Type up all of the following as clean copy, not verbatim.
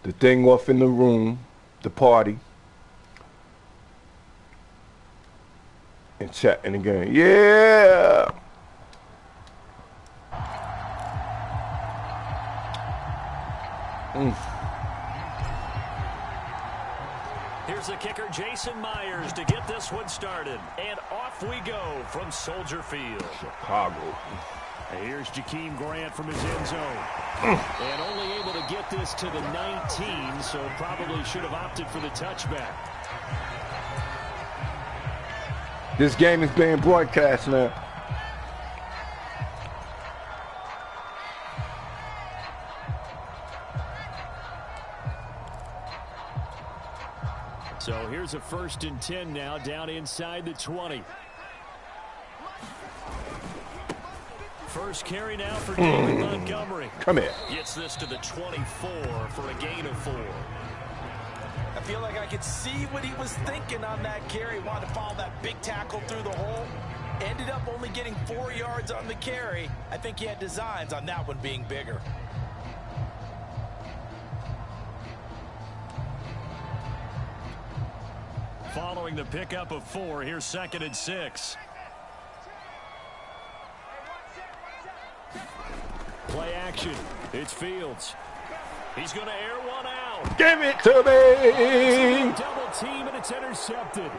the thing off in the room, the party, and chat in the game. Yeah. Here's the kicker, Jason Myers, to get this one started. And off we go from Soldier Field. Chicago. And here's Jakeem Grant from his end zone. And only able to get this to the 19, so probably should have opted for the touchback. This game is being broadcast now. So here's a 1st and 10 now, down inside the 20. First carry now for David Montgomery. Come here. Gets this to the 24 for a gain of 4. I feel like I could see what he was thinking on that carry. Wanted to follow that big tackle through the hole. Ended up only getting 4 yards on the carry. I think he had designs on that one being bigger. Following the pickup of 4, here's 2nd and 6. Play action. It's Fields. He's going to air one out. Give it to me. Double team, and it's intercepted.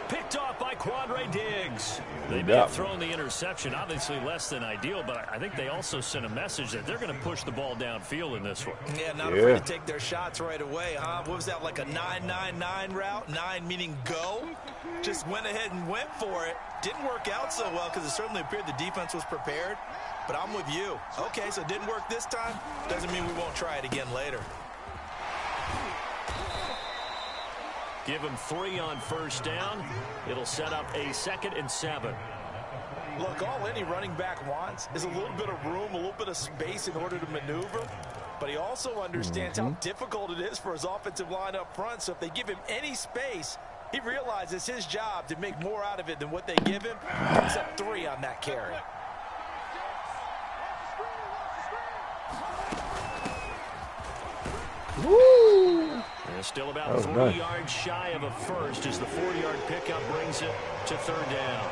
Picked off by Quandre Diggs. They may have thrown the interception, obviously less than ideal, but I think they also sent a message that they're going to push the ball downfield in this one. Yeah, not afraid to take their shots right away, huh? What was that, like a 9-9-9 route? 9 meaning go? Just went ahead and went for it. Didn't work out so well because it certainly appeared the defense was prepared. But I'm with you. Okay, so it didn't work this time. Doesn't mean we won't try it again later. Give him 3 on 1st down. It'll set up a 2nd and 7. Look, all any running back wants is a little bit of room, a little bit of space in order to maneuver. But he also understands how difficult it is for his offensive line up front. So if they give him any space, he realizes it's his job to make more out of it than what they give him. Picks up 3 on that carry. Woo! They're still about 40 yards shy of a first as the 4-yard pickup brings it to 3rd down.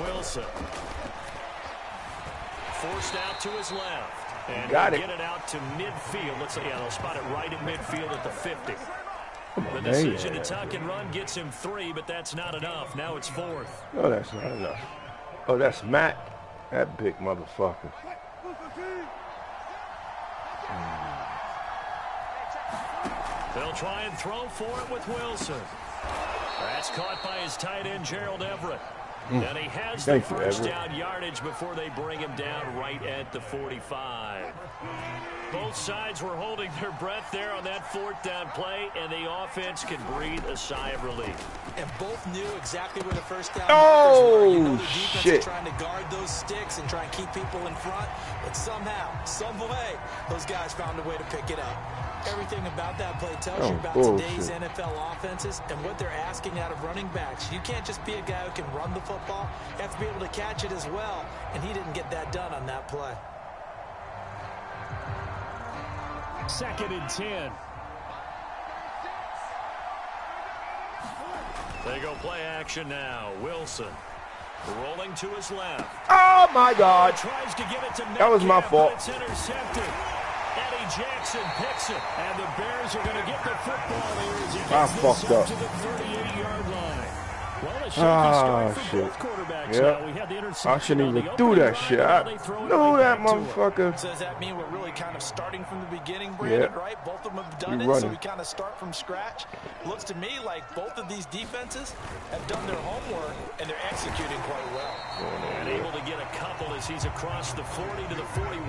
Wilson. Forced out to his left. And get it out to midfield. Let's say, they'll spot it right at midfield at the 50. The decision to tuck and run gets him 3, but that's not enough. Now it's 4th. Oh, that's not enough. Oh, that's Matt. That big motherfucker. They'll try and throw for it with Wilson. That's caught by his tight end, Gerald Everett. And he has the first down yardage before they bring him down right at the 45. Both sides were holding their breath there on that 4th down play, and the offense can breathe a sigh of relief. And both knew exactly where the first down markers were. You know, the defense is trying to guard those sticks and try and keep people in front, but somehow, some way, those guys found a way to pick it up. Everything about that play tells you about today's NFL offenses and what they're asking out of running backs. You can't just be a guy who can run the football. You have to be able to catch it as well, and he didn't get that done on that play. 2nd and 10. They go play action now. Wilson rolling to his left. Oh, my God. Tries to give it to Metcalf, that was my fault. It's intercepted. Eddie Jackson picks it, and the Bears are going to get the football here as he gets this up to the 38-yard line. Well, a shaky start for both quarterbacks now. We had the interception. I shouldn't even do that shit. I know that motherfucker. So does that mean we're really kind of starting from the beginning, Brandon, right? Both of them have done it, so we kind of start from scratch. Looks to me like both of these defenses have done their homework, and they're executing quite well. And able to get a couple as he's across the 40 to the 41.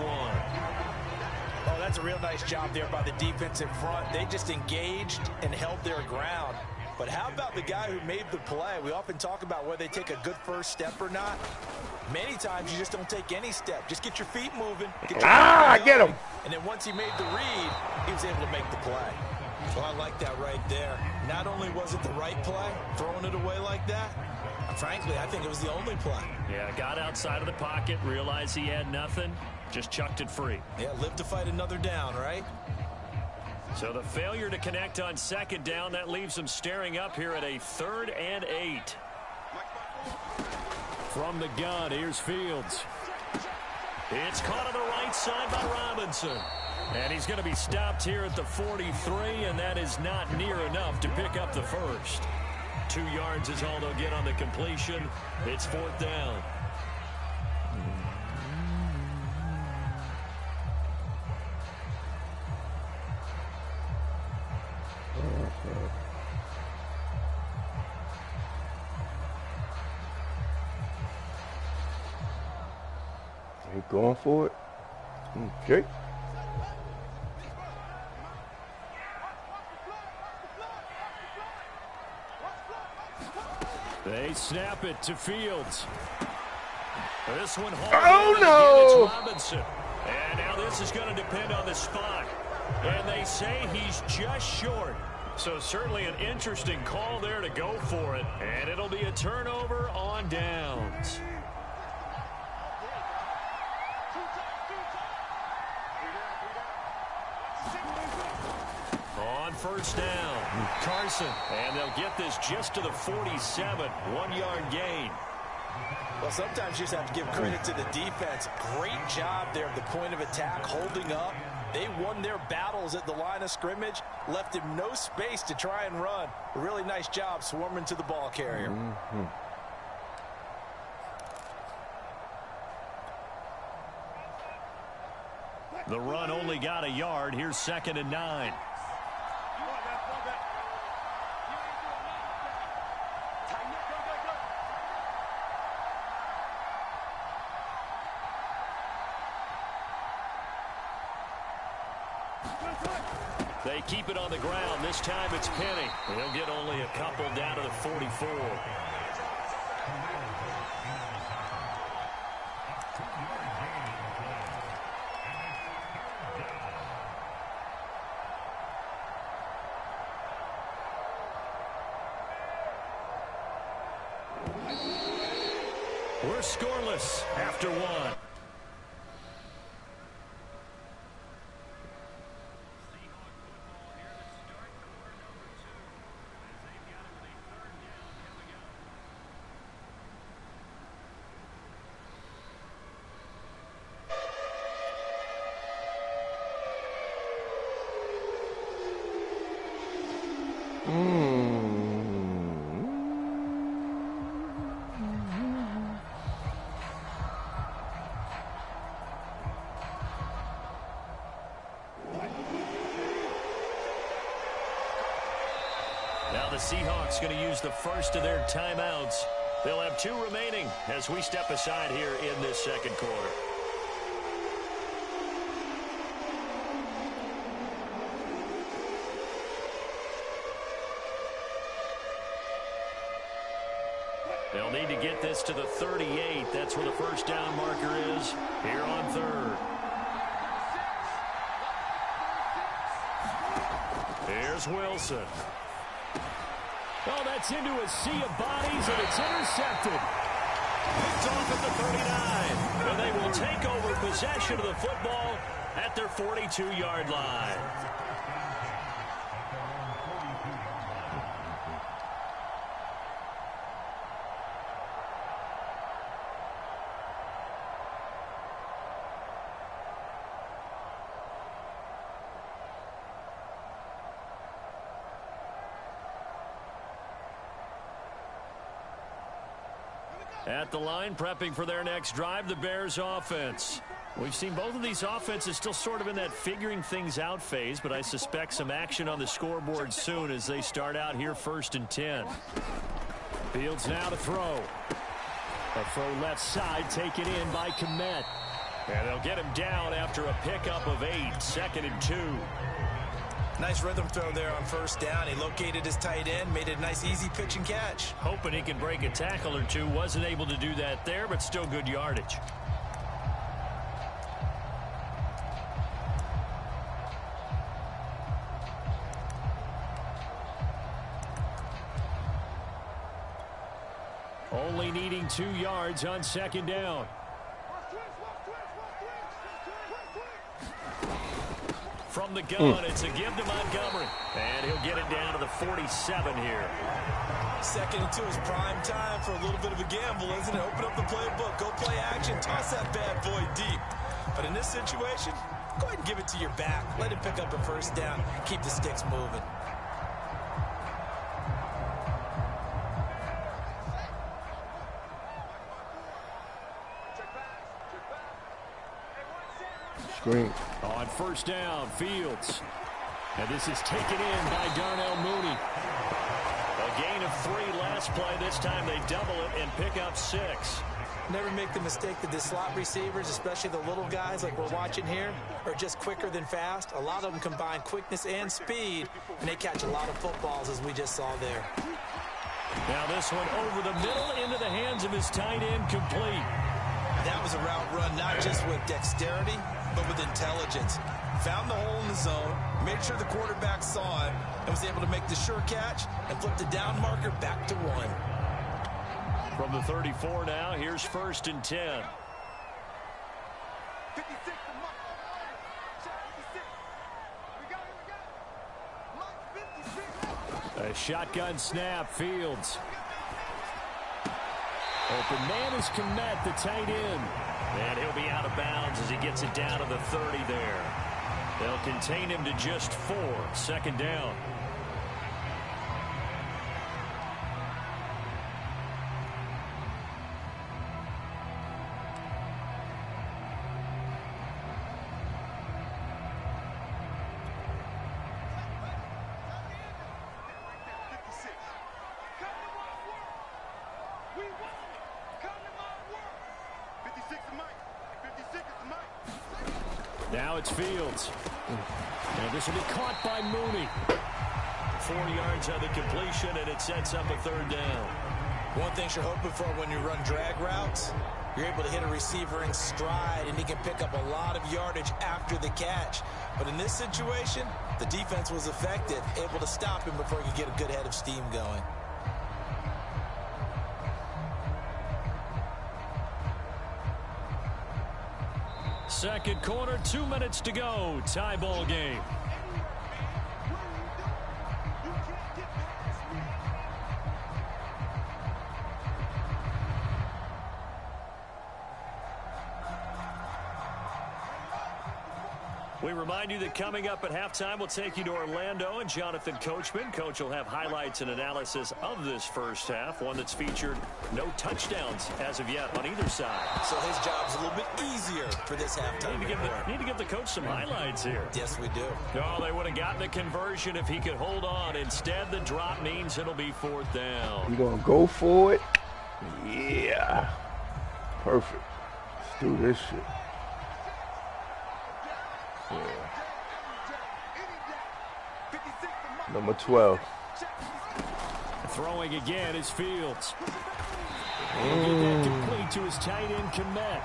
Oh, that's a real nice job there by the defense in front. They just engaged and held their ground. But how about the guy who made the play? We often talk about whether they take a good first step or not. Many times you just don't take any step. Just get your feet moving. I get him. And then once he made the read, he was able to make the play. Well, I like that right there. Not only was it the right play, throwing it away like that, frankly, I think it was the only play. Yeah, got outside of the pocket, realized he had nothing, just chucked it free. Yeah, live to fight another down, right? So the failure to connect on second down, that leaves him staring up here at a 3rd and 8. From the gun, here's Fields. It's caught on the right side by Robinson. And he's going to be stopped here at the 43, and that is not near enough to pick up the first. 2 yards is all they'll get on the completion. It's 4th down. He going for it. Okay. They snap it to Fields. This one hard. Oh, no! It's Robinson. And now this is going to depend on the spot. And they say he's just short. So certainly an interesting call there to go for it. And it'll be a turnover on downs. On first down, Carson. And they'll get this just to the 47, 1-yard gain. Well, sometimes you just have to give credit to the defense. Great job there at the point of attack, holding up. They won their battles at the line of scrimmage, left him no space to try and run. A really nice job swarming to the ball carrier. The run only got a yard. Here's 2nd and 9. They keep it on the ground. This time it's Penny. He'll get only a couple down to the 44. We're scoreless after 1. Now the Seahawks going to use the first of their timeouts. They'll have 2 remaining as we step aside here in this second quarter. They'll need to get this to the 38. That's where the first down marker is here on 3rd. Here's Wilson. Oh, that's into a sea of bodies, and it's intercepted. It's off at the 39. And they will take over possession of the football at their 42-yard line. At the line, prepping for their next drive, the Bears offense. We've seen both of these offenses still sort of in that figuring things out phase, but I suspect some action on the scoreboard soon as they start out here 1st and 10. Fields now to throw. A throw left side taken in by Kmet. And they'll get him down after a pickup of 8, 2nd and 2. Nice rhythm throw there on first down. He located his tight end, made it a nice easy pitch and catch. Hoping he can break a tackle or two. Wasn't able to do that there, but still good yardage. Only needing 2 yards on second down. From the gun, it's a give to Montgomery. And he'll get it down to the 47 here. 2nd and 2 is prime time for a little bit of a gamble, isn't it? Open up the playbook, go play action, toss that bad boy deep. But in this situation, go ahead and give it to your back. Let him pick up a first down. Keep the sticks moving. Screen. On first down, Fields. And this is taken in by Darnell Mooney. A gain of 3 last play. This time they double it and pick up 6. Never make the mistake that the slot receivers, especially the little guys like we're watching here, are just quicker than fast. A lot of them combine quickness and speed, and they catch a lot of footballs, as we just saw there. Now this one over the middle into the hands of his tight end, complete. That was a route run not just with dexterity, but with intelligence. Found the hole in the zone, made sure the quarterback saw it, and was able to make the sure catch and flip the down marker back to 1. From the 34 now, here's 1st and 10. A shotgun snap, Fields. Open man is Kmet, the tight end. And he'll be out of bounds as he gets it down to the 30 there. They'll contain him to just 4. 2nd down. Now it's Fields. And this will be caught by Mooney. 4 yards on the completion, and it sets up a 3rd down. One thing you're hoping for when you run drag routes, you're able to hit a receiver in stride, and he can pick up a lot of yardage after the catch. But in this situation, the defense was effective, able to stop him before he could get a good head of steam going. Second quarter, 2 minutes to go. Tie ball game. We remind you that coming up at halftime, we'll take you to Orlando and Jonathan Coachman. Coach will have highlights and analysis of this first half, one that's featured no touchdowns as of yet on either side. So his job's a little bit easier for this halftime. Need to give the coach some highlights here. Yes, we do. Oh, they would have gotten the conversion if he could hold on. Instead, the drop means it'll be 4th down. You gonna go for it? Yeah. Perfect. Let's do this shit. Yeah. Number 12. Throwing again is Fields. He'll get that complete to his tight end, Kmet.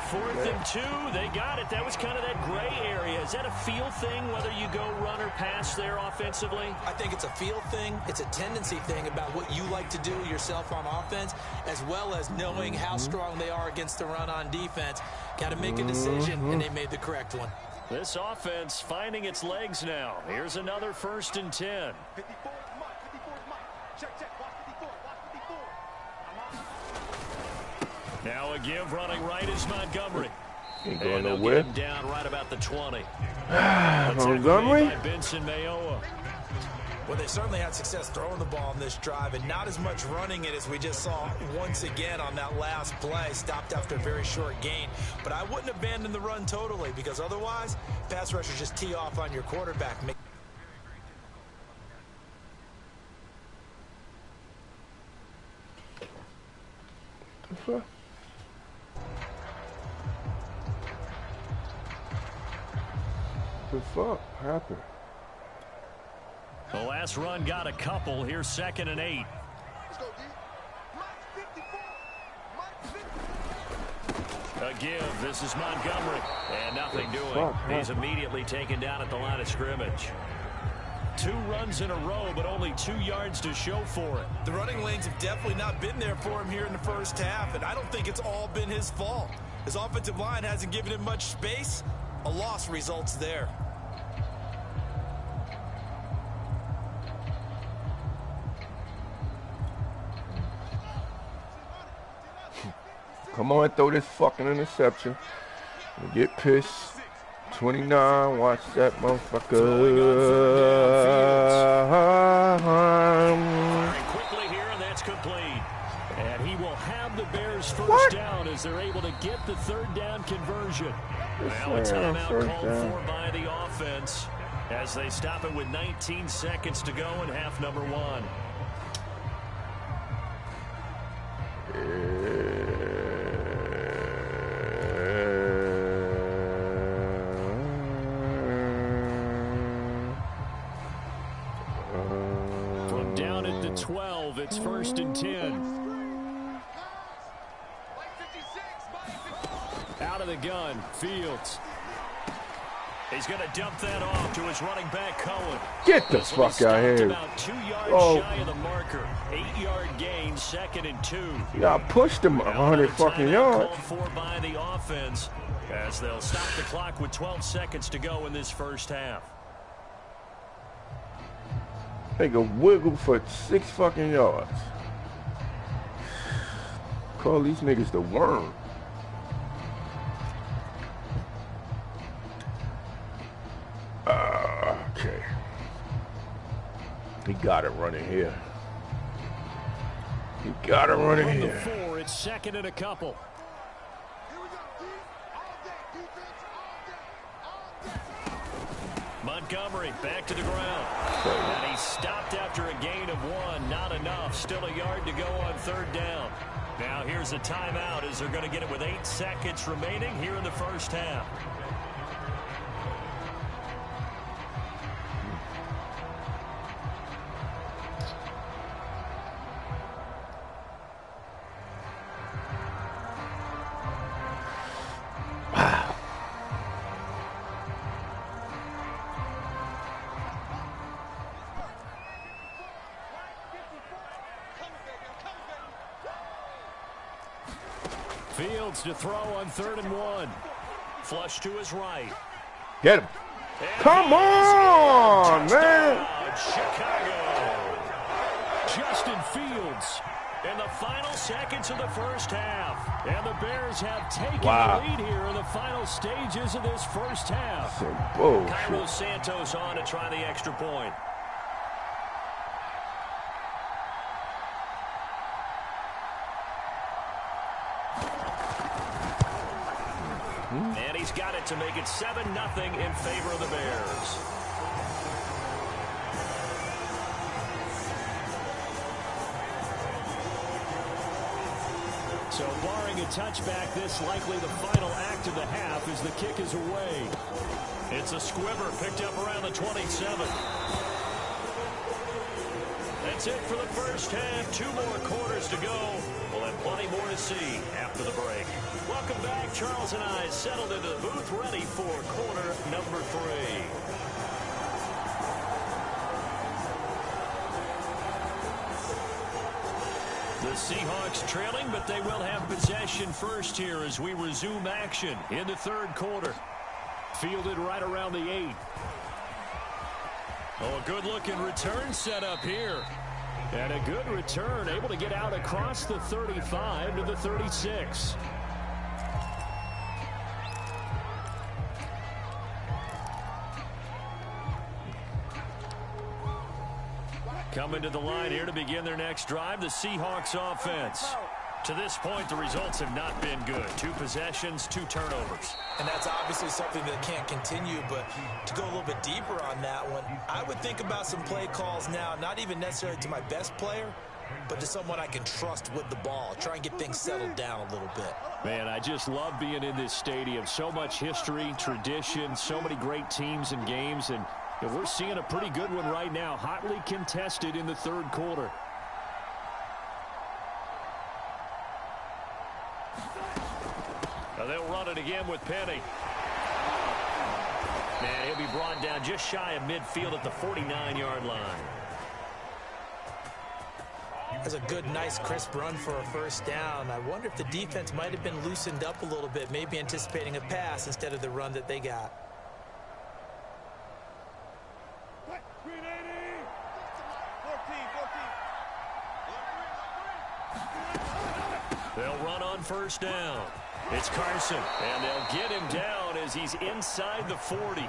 4th and 2. They got it. That was kind of that gray area. Is that a feel thing, whether you go run or pass there offensively? I think it's a feel thing. It's a tendency thing about what you like to do yourself on offense, as well as knowing how strong they are against the run on defense. Got to make a decision, and they made the correct one. This offense finding its legs now. Here's another 1st and 10. Now a give running right is Montgomery. Ain't going nowhere. Down right about the 20. Montgomery? By Benson Mayowa. Well, they certainly had success throwing the ball in this drive, and not as much running it as we just saw once again on that last play. Stopped after a very short gain. But I wouldn't abandon the run totally, because otherwise, pass rushers just tee off on your quarterback. The fuck happened? The last run got a couple. Here's 2nd and 8. A give. This is Montgomery. And nothing doing. He's immediately taken down at the line of scrimmage. 2 runs in a row, but only 2 yards to show for it. The running lanes have definitely not been there for him here in the first half, and I don't think it's all been his fault. His offensive line hasn't given him much space. A loss results there. Come on, throw this fucking interception. Get pissed. 29, watch that motherfucker. Firing quickly here, and that's complete. And he will have the Bears first down as they're able to get the 3rd down conversion. Now a timeout called for by the offense as they stop it with 19 seconds to go in half number 1. From down at the 12, it's 1st and 10. Out of the gun, Fields. He's going to dump that off to his running back, Cohen. Get the fuck out of here. About 2 yards shy of the marker. 8-yard gain, 2nd and 2. Yeah, I pushed him 100 fucking yards. Called for by the offense as they'll stop the clock with 12 seconds to go in this first half. They go wiggle for 6 fucking yards. Call these niggas the worm. Okay. He got it running here. He got it running here. From the 4, it's 2nd and a couple. Montgomery back to the ground. And he stopped after a gain of 1. Not enough. Still a yard to go on 3rd down. Now here's a timeout as they're going to get it with 8 seconds remaining here in the first half. Fields to throw on 3rd and 1. Flush to his right. Get him. Come on, man. Chicago. Justin Fields in the final seconds of the first half. And the Bears have taken the lead here in the final stages of this first half. Carlos Santos on to try the extra point. And he's got it to make it 7-0 in favor of the Bears. So barring a touchback, this likely the final act of the half as the kick is away. It's a squibber picked up around the 27. That's it for the first half. 2 more quarters to go. We'll have plenty more to see after the break. Welcome back. Charles and I settled into the booth ready for quarter number 3. The Seahawks trailing, but they will have possession first here as we resume action in the 3rd quarter. Fielded right around the 8. Oh, a good-looking return set up here. And a good return, able to get out across the 35 to the 36. Coming to the line here to begin their next drive, the Seahawks offense. To this point, the results have not been good. 2 possessions, 2 turnovers. And that's obviously something that can't continue, but to go a little bit deeper on that one, I would think about some play calls now, not even necessarily to my best player, but to someone I can trust with the ball. Try and get things settled down a little bit. Man, I just love being in this stadium. So much history, tradition, so many great teams and games, and And we're seeing a pretty good one right now, hotly contested in the third quarter. Now they'll run it again with Penny. And he'll be brought down just shy of midfield at the 49-yard line. That's a good, nice, crisp run for a first down. I wonder if the defense might have been loosened up a little bit, maybe anticipating a pass instead of the run that they got. They'll run on first down. It's Carson, and they'll get him down as he's inside the 40.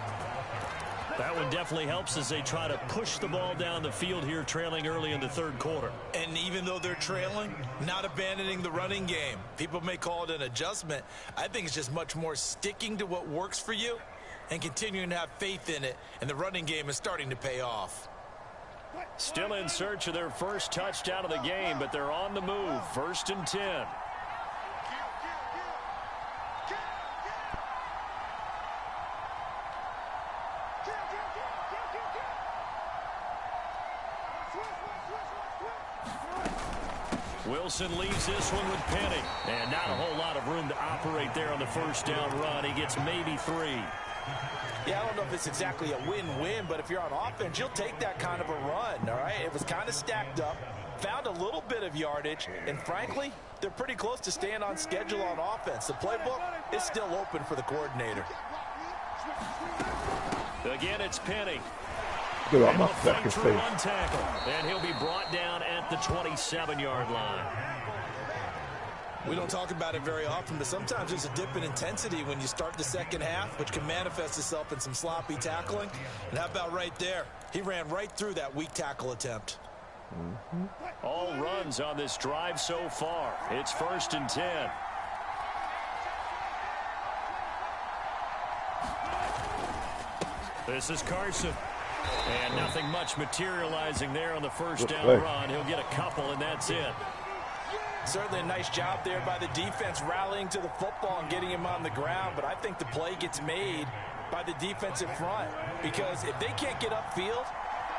That one definitely helps as they try to push the ball down the field here, trailing early in the third quarter. And even though they're trailing, not abandoning the running game. People may call it an adjustment. I think it's just much more sticking to what works for you and continuing to have faith in it, and the running game is starting to pay off. Still in search of their first touchdown of the game, but they're on the move. 1st and 10. Wilson leaves this one with Penny. And not a whole lot of room to operate there on the first down run. He gets maybe 3. Yeah, I don't know if it's exactly a win-win, but if you're on offense, you'll take that kind of a run, all right? It was kind of stacked up, found a little bit of yardage, and frankly, they're pretty close to staying on schedule on offense. The playbook is still open for the coordinator. Again, it's Penny. Dude, and he'll fight through one tackle, and he'll be brought down at the 27-yard line. We don't talk about it very often, but sometimes there's a dip in intensity when you start the second half, which can manifest itself in some sloppy tackling. And how about right there? He ran right through that weak tackle attempt. All runs on this drive so far. It's 1st and 10. This is Carson. And nothing much materializing there on the first down run. He'll get a couple, and that's it. Certainly a nice job there by the defense rallying to the football and getting him on the ground, but I think the play gets made by the defensive front because if they can't get upfield,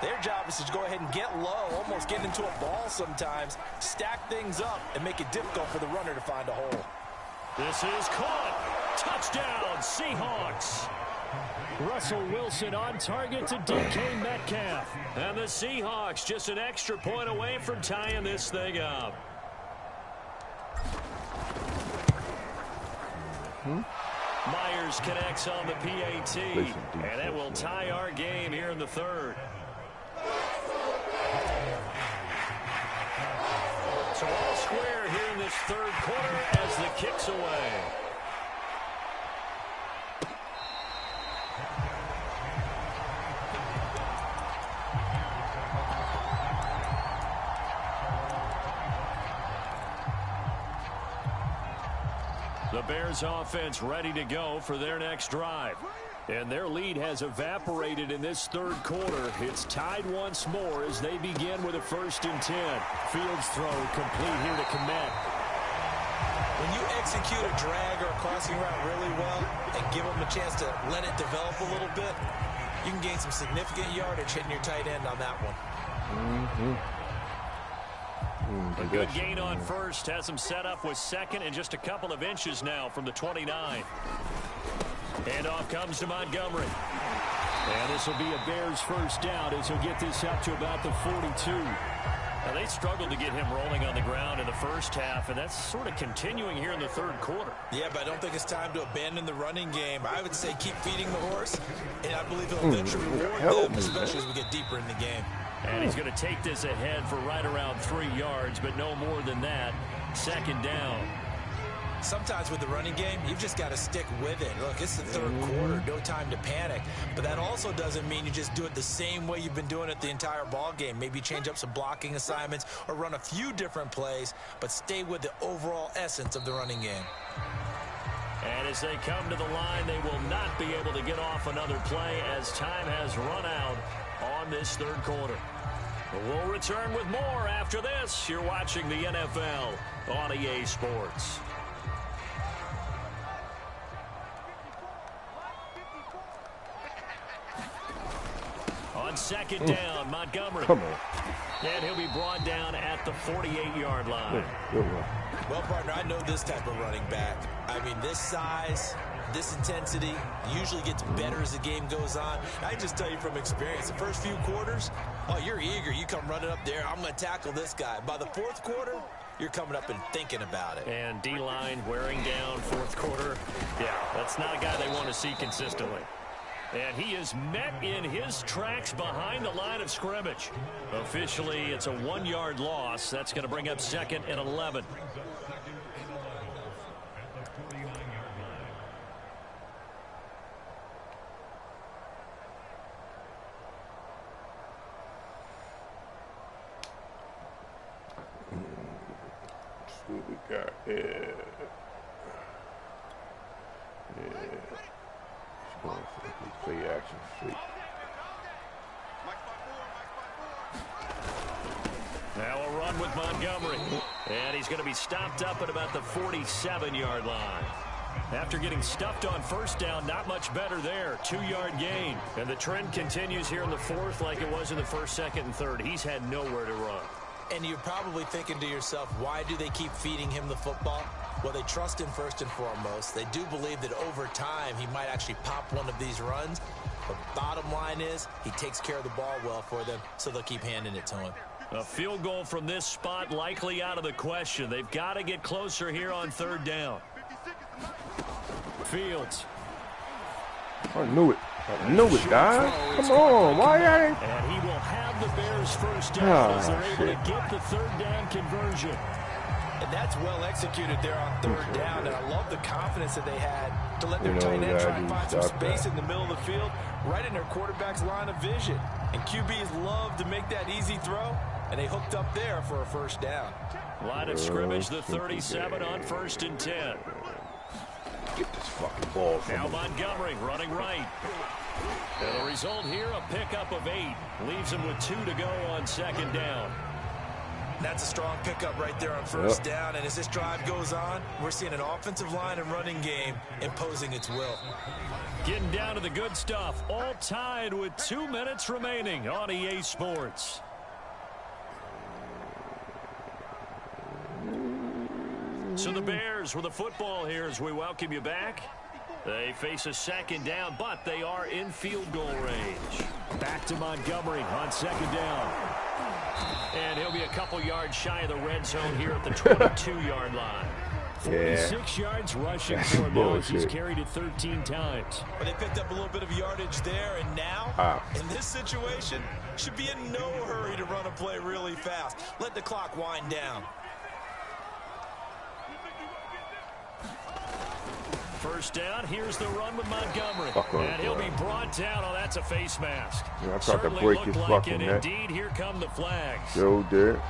their job is to go ahead and get low, almost get into a ball sometimes, stack things up, and make it difficult for the runner to find a hole. This is caught. Touchdown, Seahawks. Russell Wilson on target to DK Metcalf. And the Seahawks just an extra point away from tying this thing up. Myers connects on the PAT, and that will tie our game here in the third. So all square here in this third quarter as the kick's away. The Bears offense ready to go for their next drive. And their lead has evaporated in this third quarter. It's tied once more as they begin with a 1st and 10. Fields throw complete here to Komet. When you execute a drag or a crossing route really well and give them a chance to let it develop a little bit, you can gain some significant yardage hitting your tight end on that one. A good gain on first. Has him set up with 2nd and just a couple of inches now from the 29. Handoff comes to Montgomery. And this will be a Bears first down as he'll get this up to about the 42. Now, they struggled to get him rolling on the ground in the first half, and that's sort of continuing here in the third quarter. Yeah, but I don't think it's time to abandon the running game. I would say keep feeding the horse, and I believe he'll eventually reward them, especially as we get deeper in the game. And he's going to take this ahead for right around 3 yards, but no more than that. 2nd down. Sometimes with the running game, you've just got to stick with it. Look, it's the third quarter, no time to panic. But that also doesn't mean you just do it the same way you've been doing it the entire ball game. Maybe change up some blocking assignments or run a few different plays, but stay with the overall essence of the running game. And as they come to the line, they will not be able to get off another play as time has run out on this third quarter. We'll return with more after this. You're watching the NFL on EA Sports. On second down, Montgomery. Come on. And he'll be brought down at the 48-yard line. Good one. Well, partner, I know this type of running back. I mean, this size, this intensity usually gets better as the game goes on. I just tell you from experience, the first few quarters, oh, you're eager. You come running up there, I'm going to tackle this guy. By the fourth quarter, you're coming up and thinking about it. And D-line wearing down fourth quarter. Yeah, that's not a guy they want to see consistently. And he is met in his tracks behind the line of scrimmage. Officially, it's a 1-yard loss. That's going to bring up 2nd and 11. Let's see what we got here. Play action streak. Now a run with Montgomery. And he's going to be stopped up at about the 47-yard line. After getting stuffed on first down, not much better there. 2-yard gain. And the trend continues here in the fourth like it was in the first, second, and third. He's had nowhere to run. And you're probably thinking to yourself, why do they keep feeding him the football? Well, they trust him first and foremost. They do believe that over time he might actually pop one of these runs. But bottom line is he takes care of the ball well for them, so they'll keep handing it to him. A field goal from this spot likely out of the question. They've got to get closer here on third down. Fields. I knew it. I knew it, guys. Come on. Why y'all ain't... And he will have the Bears first down as they're able to get the third down conversion. And that's well executed there on third down. And I love the confidence that they had to let their tight end try and find some space in the middle of the field, right in their quarterback's line of vision. And QBs love to make that easy throw, and they hooked up there for a first down. Line of scrimmage, the 37 on 1st and 10. Get this fucking ball from Now him. Montgomery running right. And the result here, a pickup of 8. Leaves him with 2 to go on second down. That's a strong pickup right there on first down. And as this drive goes on, we're seeing an offensive line and running game imposing its will. Getting down to the good stuff. All tied with 2 minutes remaining on EA Sports. So the Bears with the football here as we welcome you back. They face a second down, but they are in field goal range. Back to Montgomery on second down. And he'll be a couple yards shy of the red zone here at the 22-yard line. 46 yards rushing for him now as he's carried it 13 times. But they picked up a little bit of yardage there, and now, in this situation, should be in no hurry to run a play really fast. Let the clock wind down. First down, here's the run with Montgomery. And he'll be brought down. Oh, that's a face mask. Yeah, I tried to break his fucking neck. Indeed, here come the flags. Joe did.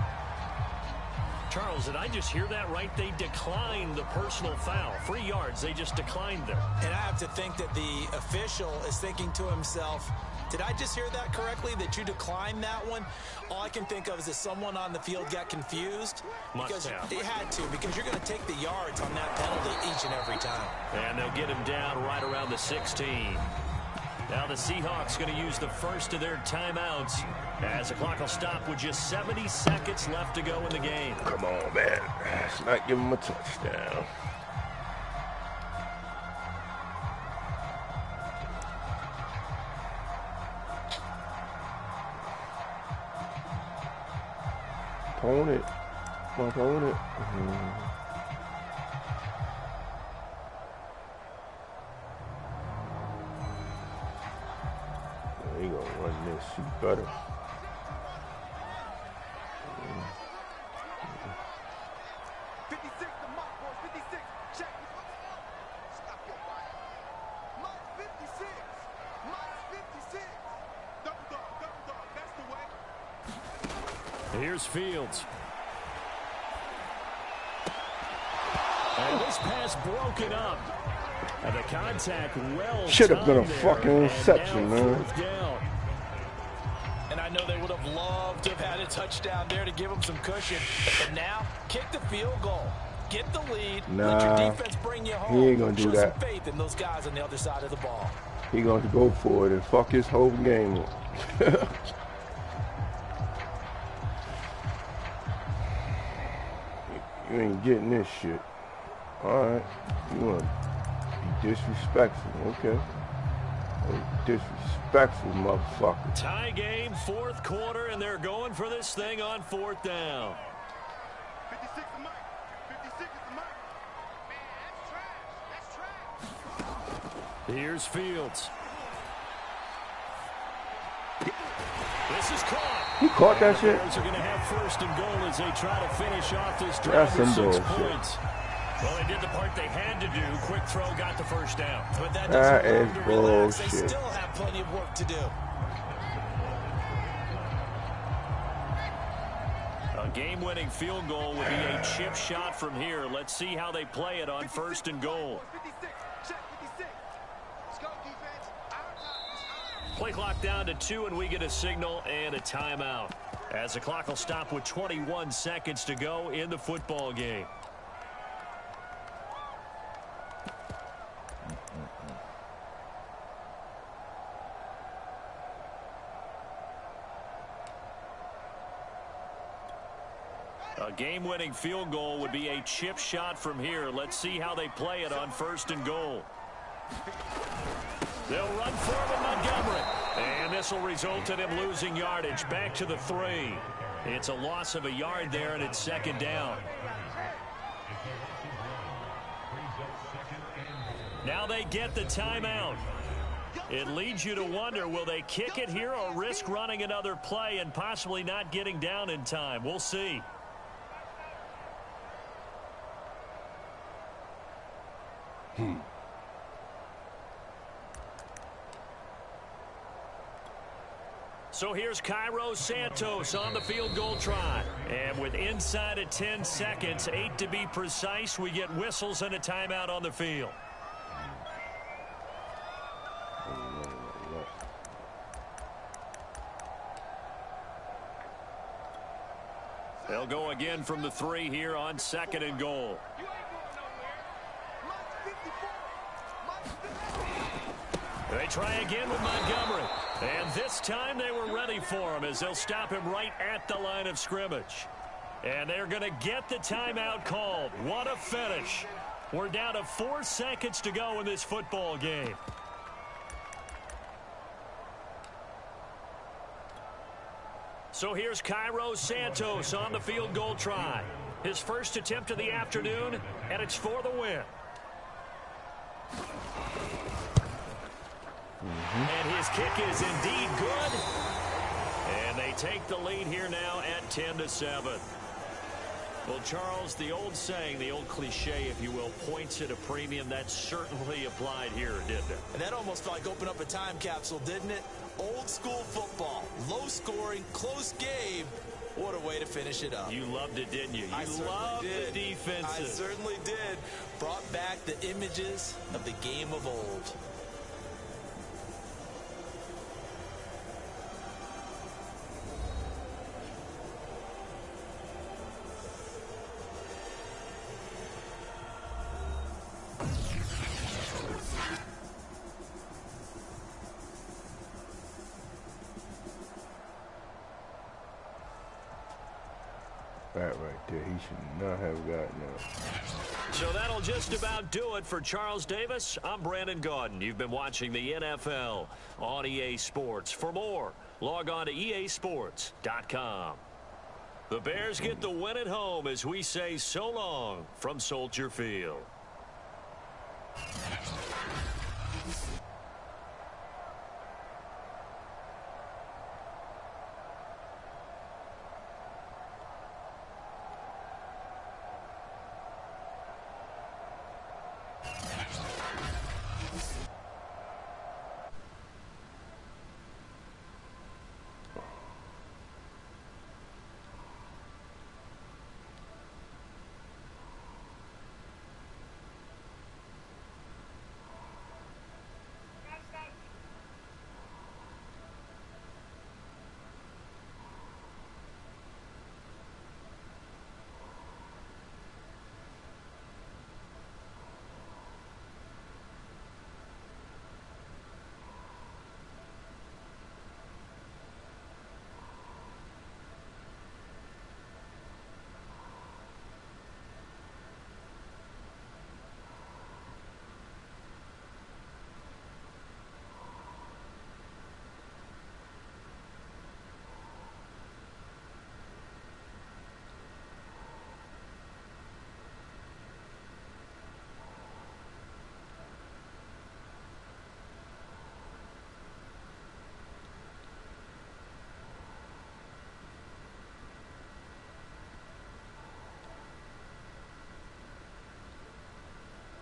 Charles, did I just hear that right? They declined the personal foul. 3 yards, they just declined them. And I have to think that the official is thinking to himself, did I just hear that correctly, that you declined that one? All I can think of is that someone on the field got confused. Because they had to, because you're going to take the yards on that penalty each and every time. And they'll get him down right around the 16. Now the Seahawks going to use the first of their timeouts as the clock will stop with just 70 seconds left to go in the game. Come on, man. Let's not give him a touchdown. Opponent. My opponent. He gonna run this. He better. Here's Fields. And this pass broken up. And the contact well should have been a fucking interception, man. And I know they would have loved to have had a touchdown there to give them some cushion. But now, kick the field goal. Get the lead. Let your defense bring you home. He ain't gonna do that. Show some faith in those guys on the other side of the ball. He going to go for it and fuck his whole game up. You ain't getting this shit. Alright. You want to be disrespectful. Okay. Disrespectful motherfucker. Tie game, fourth quarter, and they're going for this thing on fourth down. 56 is Mike. 56 is Mike. Man, that's trash. That's trash. Here's Fields. This is caught. He caught that shit? The Bears are going to have first and goal as they try to finish off this drive with 6 points. Well, they did the part they had to do. Quick throw got the first down. But that doesn't is relax. They bullshit. still have plenty of work to do. A game-winning field goal would be a chip shot from here. Let's see how they play it on first and goal. 56. Check 56. Let's go, defense. Play clock down to 2, and we get a signal and a timeout. As the clock will stop with 21 seconds to go in the football game. A game-winning field goal would be a chip shot from here. Let's see how they play it on first and goal. They'll run for it with Montgomery. And this will result in him losing yardage. Back to the 3. It's a loss of a yard there, and it's second down. Now they get the timeout. It leads you to wonder, will they kick it here or risk running another play and possibly not getting down in time? We'll see. So here's Cairo Santos on the field goal try. And with inside of 10 seconds, 8 to be precise, we get whistles and a timeout on the field. They'll go again from the 3 here on second and goal. They try again with Montgomery. And this time they were ready for him as they'll stop him right at the line of scrimmage. And they're going to get the timeout called. What a finish. We're down to 4 seconds to go in this football game. So here's Cairo Santos on the field goal try. His first attempt of the afternoon, and it's for the win. And his kick is indeed good. And they take the lead here now at 10-7. Well, Charles, the old saying, the old cliche, if you will, points at a premium, that certainly applied here, didn't it? And that almost felt like open up a time capsule, didn't it? Old school football, low scoring, close game. What a way to finish it up. You loved it, didn't you? You loved the defenses. I certainly did. Brought back the images of the game of old. That right there, he should not have gotten that. So that'll just about do it for Charles Davis. I'm Brandon Gaudin. You've been watching the NFL on EA Sports. For more, log on to easports.com. The Bears get the win at home as we say so long from Soldier Field.